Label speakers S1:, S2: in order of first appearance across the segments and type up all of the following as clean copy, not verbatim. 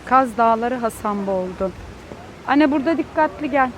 S1: Kaz Dağları Hasanboğuldu. Anne burada dikkatli gel.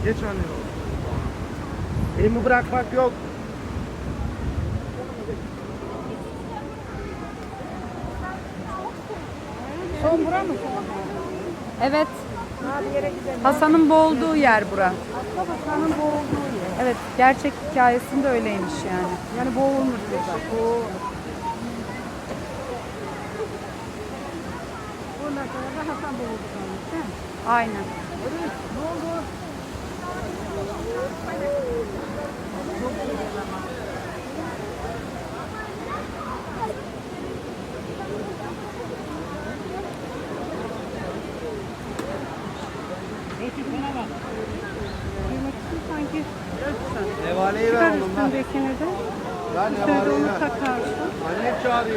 S2: Geç anne. Elimi bırakmak yok.
S1: Son bura mı? Evet. Hasan'ın boğulduğu yer bura.
S3: Hasan'ın boğulduğu yer.
S1: Evet, gerçek hikayesinde öyleymiş yani.
S3: Yani boğulmuş burada. Ondan sonra da Hasan boğuldu kalmış değil mi?
S1: Aynen.
S3: Ne oldu?
S1: Sanki
S2: Nevaleyi ver
S1: çıkar
S2: oğlum lan.
S1: üstündekini de.
S2: Ya
S1: Üstüne de
S2: nevaleyi
S1: onu
S2: ver.
S1: takarsın.
S2: Annem çağırıyor.